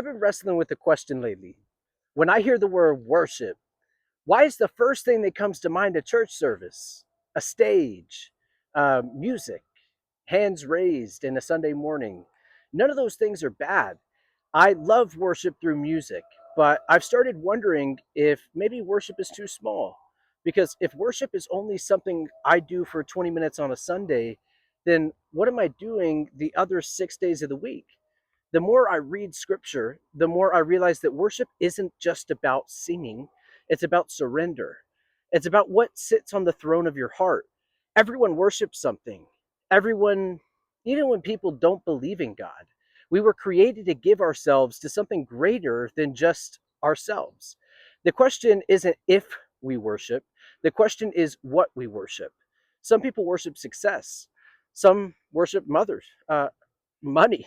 I've been wrestling with the question lately. When I hear the word worship, why is the first thing that comes to mind a church service, a stage, music, hands raised in a Sunday morning? None of those things are bad. I love worship through music, but I've started wondering if maybe worship is too small. Because if worship is only something I do for 20 minutes on a Sunday, then what am I doing the other 6 days of the week? The more I read scripture, the more I realize that worship isn't just about singing, it's about surrender. It's about what sits on the throne of your heart. Everyone worships something. Everyone, even when people don't believe in God, we were created to give ourselves to something greater than just ourselves. The question isn't if we worship, the question is what we worship. Some people worship success, some worship money.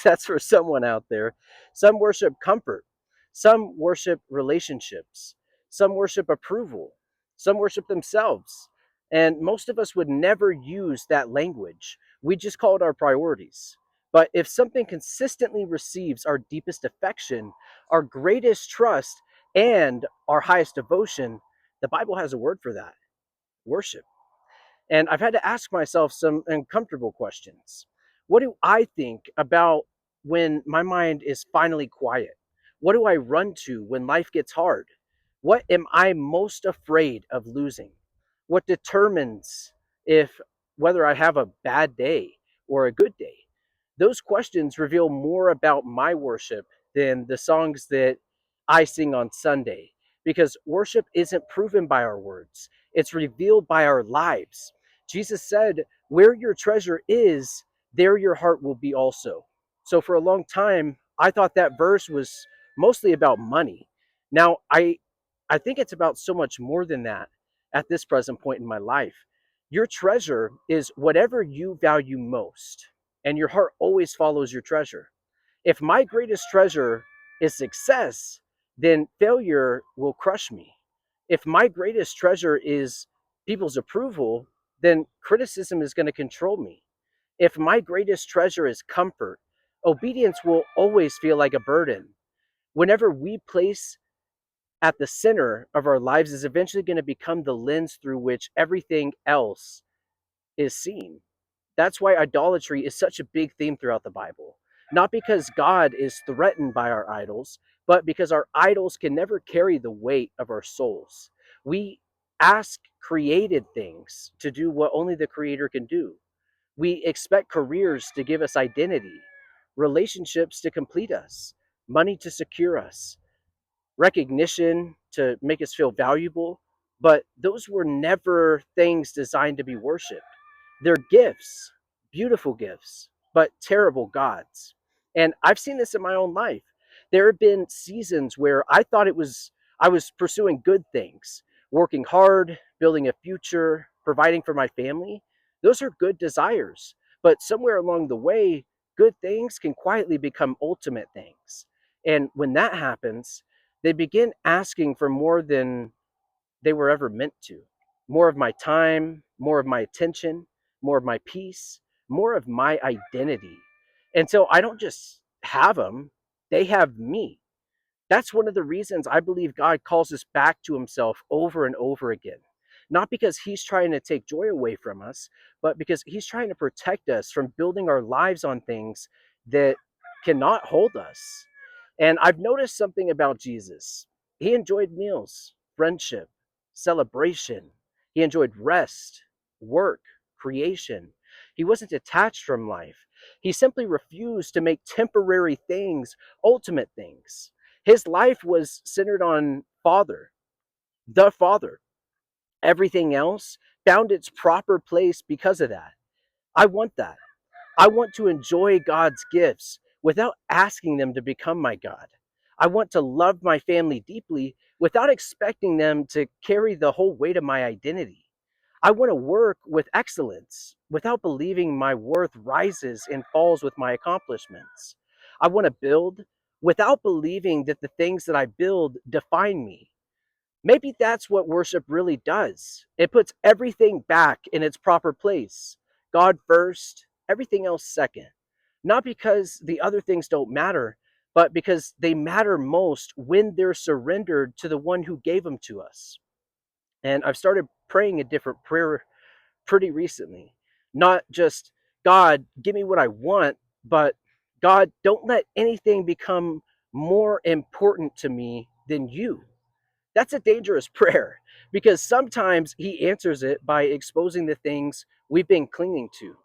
That's for someone out there. Some worship comfort. Some worship relationships. Some worship approval. Some worship themselves. And most of us would never use that language. We just call it our priorities. But if something consistently receives our deepest affection, our greatest trust, and our highest devotion, the Bible has a word for that: worship. And I've had to ask myself some uncomfortable questions. What do I think about when my mind is finally quiet? What do I run to when life gets hard? What am I most afraid of losing? What determines if whether I have a bad day or a good day? Those questions reveal more about my worship than the songs that I sing on Sunday, because worship isn't proven by our words, it's revealed by our lives. Jesus said, "Where your treasure is, there your heart will be also." So for a long time, I thought that verse was mostly about money. Now, I think it's about so much more than that at this present point in my life. Your treasure is whatever you value most, and your heart always follows your treasure. If my greatest treasure is success, then failure will crush me. If my greatest treasure is people's approval, then criticism is going to control me. If my greatest treasure is comfort, obedience will always feel like a burden. Whenever we place at the center of our lives is eventually going to become the lens through which everything else is seen. That's why idolatry is such a big theme throughout the Bible. Not because God is threatened by our idols, but because our idols can never carry the weight of our souls. We ask created things to do what only the Creator can do. We expect careers to give us identity, relationships to complete us, money to secure us, recognition to make us feel valuable. But those were never things designed to be worshiped. They're gifts, beautiful gifts, but terrible gods. And I've seen this in my own life. There have been seasons where I was pursuing good things, working hard, building a future, providing for my family. Those are good desires. But somewhere along the way, good things can quietly become ultimate things. And when that happens, they begin asking for more than they were ever meant to. More of my time, more of my attention, more of my peace, more of my identity. And so I don't just have them, they have me. That's one of the reasons I believe God calls us back to himself over and over again. Not because he's trying to take joy away from us, but because he's trying to protect us from building our lives on things that cannot hold us. And I've noticed something about Jesus. He enjoyed meals, friendship, celebration. He enjoyed rest, work, creation. He wasn't detached from life. He simply refused to make temporary things ultimate things. His life was centered on Father, the Father. Everything else found its proper place because of that. I want that. I want to enjoy God's gifts without asking them to become my God. I want to love my family deeply without expecting them to carry the whole weight of my identity. I want to work with excellence without believing my worth rises and falls with my accomplishments. I want to build without believing that the things that I build define me. Maybe that's what worship really does. It puts everything back in its proper place. God first, everything else second. Not because the other things don't matter, but because they matter most when they're surrendered to the one who gave them to us. And I've started praying a different prayer pretty recently. Not just, God, give me what I want, but God, don't let anything become more important to me than you. That's a dangerous prayer because sometimes He answers it by exposing the things we've been clinging to,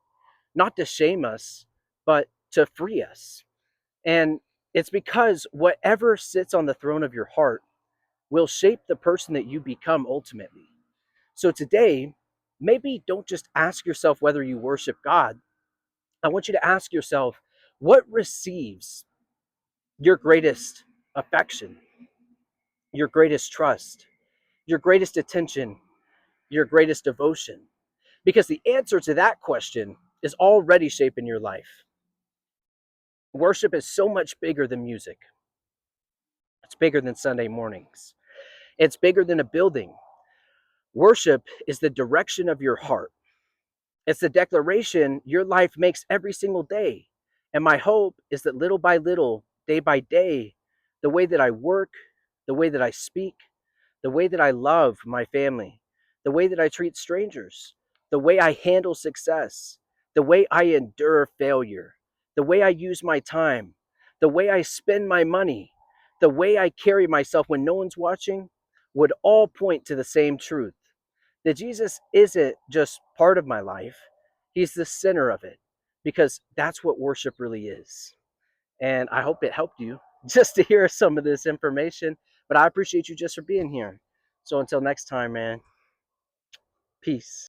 not to shame us, but to free us. And it's because whatever sits on the throne of your heart will shape the person that you become ultimately. So today, maybe don't just ask yourself whether you worship God. I want you to ask yourself, what receives your greatest affection, your greatest trust, your greatest attention, your greatest devotion? Because the answer to that question is already shaping your life. Worship is so much bigger than music. It's bigger than Sunday mornings. It's bigger than a building. Worship is the direction of your heart. It's the declaration your life makes every single day. And my hope is that little by little, day by day, the way that I work, the way that I speak, the way that I love my family, the way that I treat strangers, the way I handle success, the way I endure failure, the way I use my time, the way I spend my money, the way I carry myself when no one's watching would all point to the same truth, that Jesus isn't just part of my life, He's the center of it, because that's what worship really is. And I hope it helped you just to hear some of this information. But I appreciate you just for being here. So until next time, man, peace.